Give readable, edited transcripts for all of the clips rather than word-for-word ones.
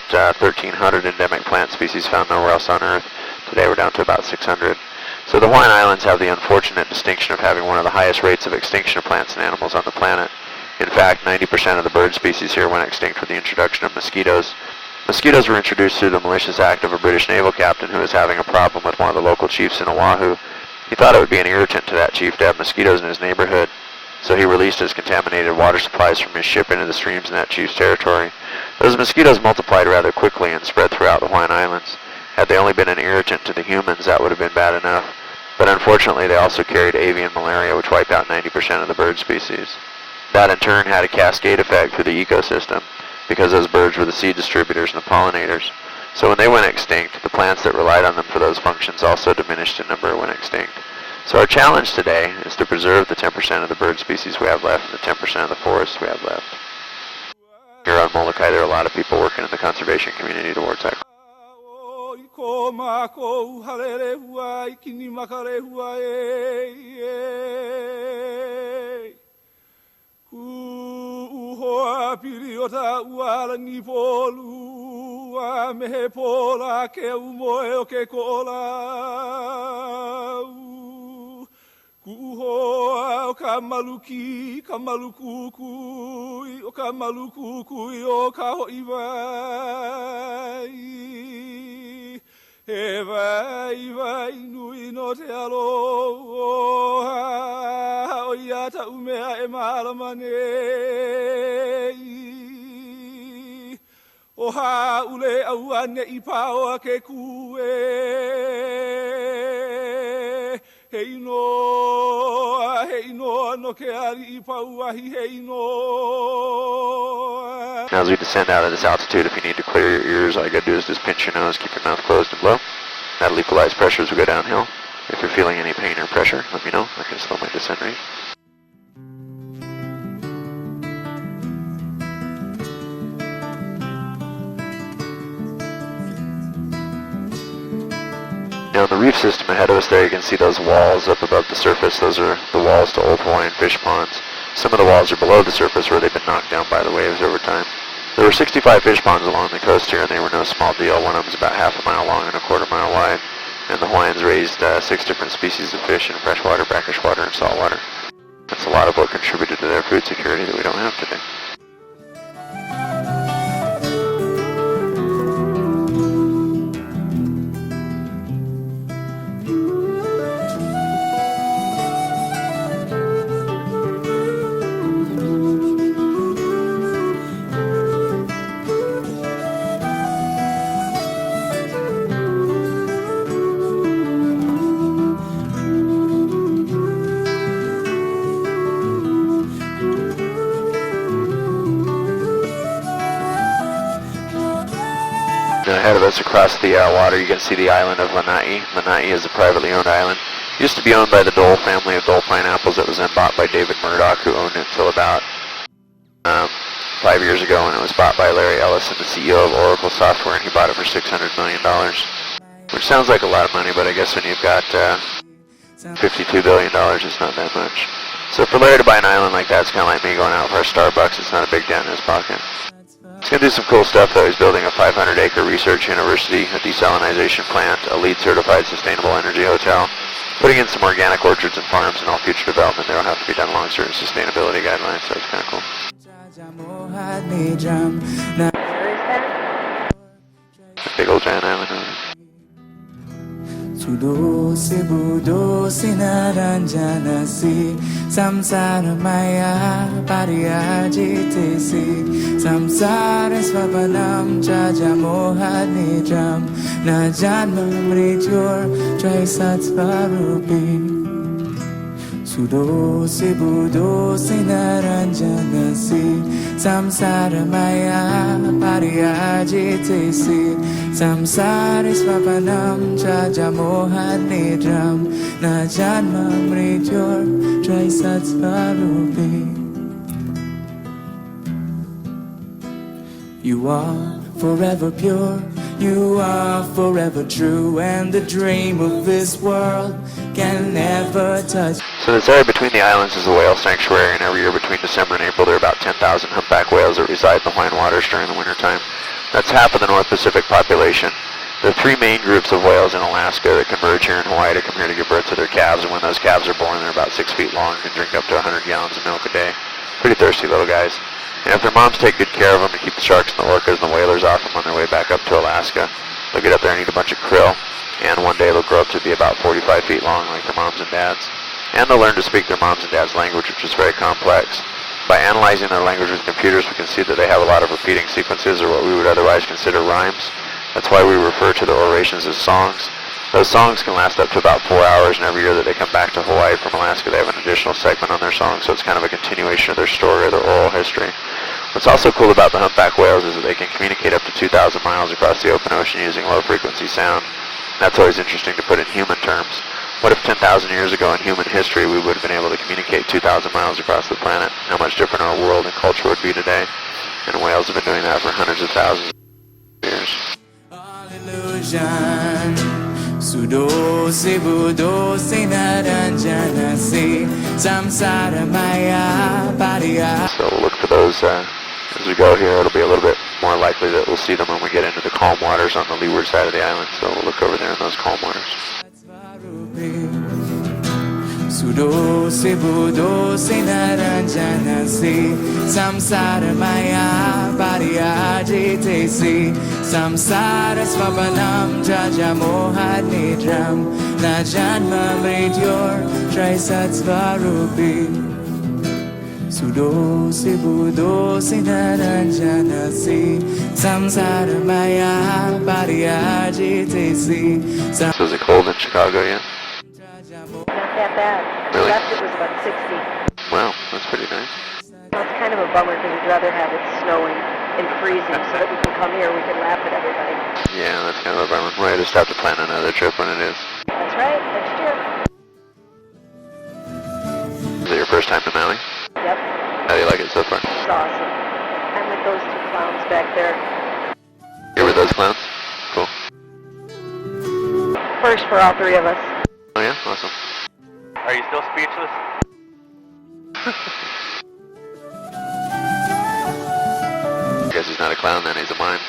about 1,300 endemic plant species found nowhere else on Earth. Today we're down to about 600. So the Hawaiian Islands have the unfortunate distinction of having one of the highest rates of extinction of plants and animals on the planet. In fact, 90% of the bird species here went extinct with the introduction of mosquitoes. Mosquitoes were introduced through the malicious act of a British naval captain who was having a problem with one of the local chiefs in Oahu. He thought it would be an irritant to that chief to have mosquitoes in his neighborhood, so he released his contaminated water supplies from his ship into the streams in that chief's territory. Those mosquitoes multiplied rather quickly and spread throughout the Hawaiian Islands. Had they only been an irritant to the humans, that would have been bad enough. But unfortunately, they also carried avian malaria, which wiped out 90% of the bird species. That in turn had a cascade effect through the ecosystem, because those birds were the seed distributors and the pollinators. So when they went extinct, the plants that relied on them for those functions also diminished in number and went extinct. So our challenge today is to preserve the 10% of the bird species we have left and the 10% of the forests we have left. Here on Molokai, there are a lot of people working in the conservation community towards that. Kuhoa o ka maluki, ka malukukui, o ka malukukui o ka hoiwai. He vai, vai nui no te aloha, o ia ta umea e malamane. O ha ule au ane I paoa ke kue. Hei noa no ke ari I pauahi hei noa. Now as we descend out at this altitude, if you need to clear your ears, all you gotta do is just pinch your nose, keep your mouth closed and blow. That'll equalize pressure as we go downhill. If you're feeling any pain or pressure, let me know. I can slow my descent rate. Now in the reef system ahead of us there, you can see those walls up above the surface. Those are the walls to old Hawaiian fish ponds. Some of the walls are below the surface where they've been knocked down by the waves over time. There were 65 fish ponds along the coast here, and they were no small deal. One of them is about half a mile long and a quarter mile wide. And the Hawaiians raised 6 different species of fish in freshwater, brackish water, and saltwater. That's a lot of what contributed to their food security that we don't have today. Ahead of us across the water, you can see the island of Lanai. Lanai is a privately owned island. It used to be owned by the Dole family of Dole pineapples. It was then bought by David Murdoch, who owned it until about 5 years ago, when it was bought by Larry Ellison, the CEO of Oracle Software, and he bought it for $600 million. Which sounds like a lot of money, but I guess when you've got $52 billion, it's not that much. So for Larry to buy an island like that, it's kind of like me going out for a Starbucks. It's not a big dent in his pocket. He's going to do some cool stuff though. He's building a 500-acre research university, a desalinization plant, a LEED certified sustainable energy hotel, putting in some organic orchards and farms, and all future development there will have to be done along certain sustainability guidelines, so it's kind of cool. A big old giant island over there. Sudo sebudo sinaranjana si samsara maya pariya jitesi samsara svapanam jaja mohadnijam na janma mrityur traisat svarupi Sudo sebudo sinaranjana si samsara maya pariya jitesi samsara svapanam jaja mohadnijam na janma mrityur traisat svarupi You are forever pure, you are forever true, and the dream of this world can never touch. So this area between the islands is a whale sanctuary, and every year between December and April there are about 10,000 humpback whales that reside in the Hawaiian waters during the wintertime. That's half of the North Pacific population. There are three main groups of whales in Alaska that converge here in Hawaii to come here to give birth to their calves, and when those calves are born, they're about 6 feet long and can drink up to 100 gallons of milk a day. Pretty thirsty little guys. And if their moms take good care of them to keep the sharks and the orcas and the whalers off them on their way back up to Alaska, they'll get up there and eat a bunch of krill, and one day they'll grow up to be about 45 feet long like their moms and dads. And they'll learn to speak their moms and dads' language, which is very complex. By analyzing their language with computers, we can see that they have a lot of repeating sequences, or what we would otherwise consider rhymes. That's why we refer to their orations as songs. Those songs can last up to about 4 hours, and every year that they come back to Hawaii from Alaska, they have an additional segment on their song, so it's kind of a continuation of their story or their oral history. What's also cool about the humpback whales is that they can communicate up to 2,000 miles across the open ocean using low-frequency sound. That's always interesting to put in human terms. What if 10,000 years ago in human history we would have been able to communicate 2,000 miles across the planet? How much different our world and culture would be today? And whales have been doing that for hundreds of thousands of years. All illusion. Sudo se budo se naranjana se samsara maya pariya. So we'll look for those as we go here. It'll be a little bit more likely that we'll see them when we get into the calm waters on the leeward side of the island. So we'll look over there in those calm waters. Sudo se budo se naranjana se samsara maya pariya jete se samsara svapanam jaja mohad nidram na janma mrityor trisat svarupi. Sudo se budo se naranjana se samsara maya pariya jete se. So is it cold in Chicago yet? Not that bad. Really? Last it was about 60. Wow, that's pretty nice. Well, it's kind of a bummer because we'd rather have it snowing and freezing so that we can come here, we can laugh at everybody. Yeah, that's kind of a bummer. We'll just have to plan another trip when it is. That's right, next year. Is it your first time to Maui? Yep, How do you like it so far? it's awesome. I'm with those two clowns back there. You're with those clowns? Cool. First for all three of us. Oh yeah? Awesome. Are you still speechless? I guess he's not a clown then, he's a mime.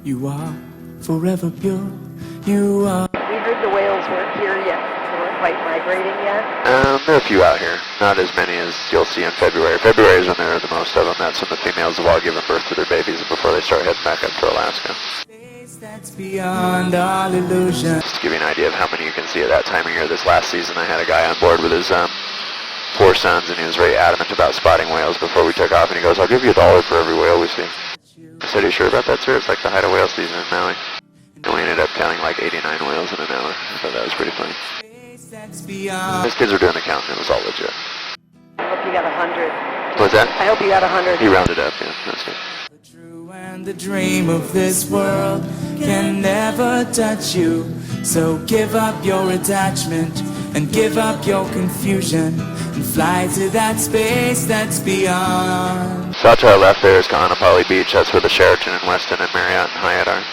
You are forever pure. You are. We heard the whales weren't here yet. They weren't quite migrating yet. There are a few out here. Not as many as you'll see in February. February is when there are the most of them. That's when the females have all given birth to their babies before they start heading back up to Alaska. That's beyond all illusion. Just to give you an idea of how many you can see at that time of year. This last season I had a guy on board with his 4 sons, and he was very adamant about spotting whales before we took off, and he goes, "I'll give you $1 for every whale we see." I said, "Are you sure about that, sir? It's like the height of whale season in Maui." And we ended up counting like 89 whales in an hour. I thought that was pretty funny. His kids were doing the counting. It was all legit. I hope you got 100. What's that? I hope you got 100. He rounded up, yeah. That's good. The true and the dream of this world can never touch you. So give up your attachment and give up your confusion and fly to that space that's beyond. So out to our left there is Ka'anapali Beach. That's where the Sheraton and Westin and Marriott and Hyatt are.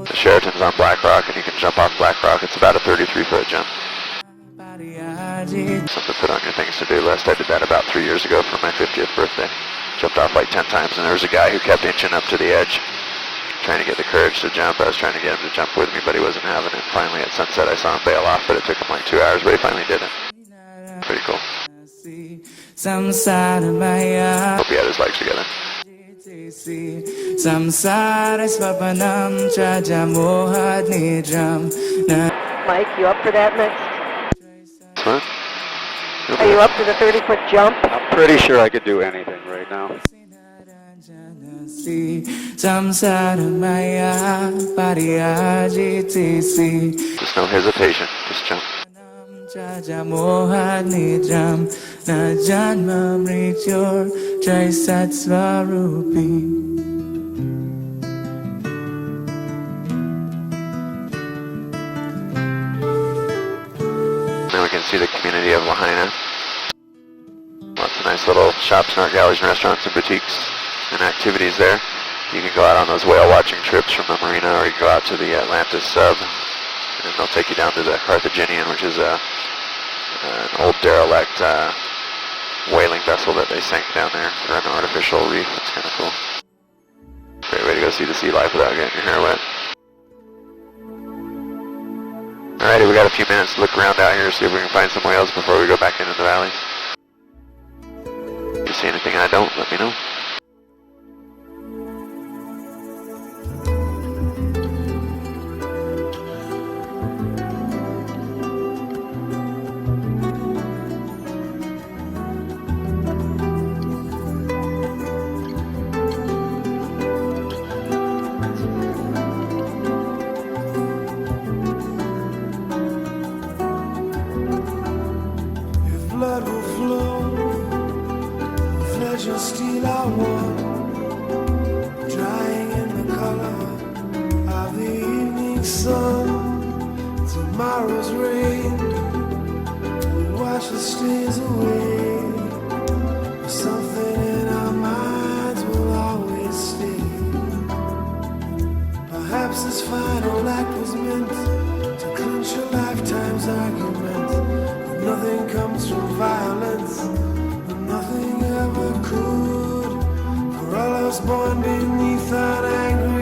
The Sheraton's on Black Rock, and you can jump off Black Rock. It's about a 33-foot jump. Something to put on your things to do list. I did that about 3 years ago for my 50th birthday. Jumped off like 10 times, and there was a guy who kept inching up to the edge, trying to get the courage to jump. I was trying to get him to jump with me, but he wasn't having it. Finally, at sunset, I saw him bail off, but it took him like 2 hours, but he finally did it. Pretty cool. Hope he had his legs together. Mike, you up for that next? Huh? Are you up to the 30-foot jump? I'm pretty sure I could do anything right now. Just no hesitation. Just jump. Now we can see the community of Lahaina. Lots of nice little shops, art galleries, and restaurants and boutiques and activities there. You can go out on those whale watching trips from the marina, or you can go out to the Atlantis sub, and they'll take you down to the Carthaginian, which is an old derelict whaling vessel that they sank down there for an artificial reef. It's kind of cool. Great way to go see the sea life without getting your hair wet. Alrighty, we got a few minutes to look around out here, see if we can find some whales before we go back into the valleys. If you see anything I don't, let me know. Blood will flow, flesh will steal our warmth, drying in the color of the evening sun. Tomorrow's rain will wash the stains away, but something in our minds will always stay. Perhaps this final act was meant to clinch a lifetime's argument. Nothing comes from violence, and nothing ever could. For all of us born beneath an angry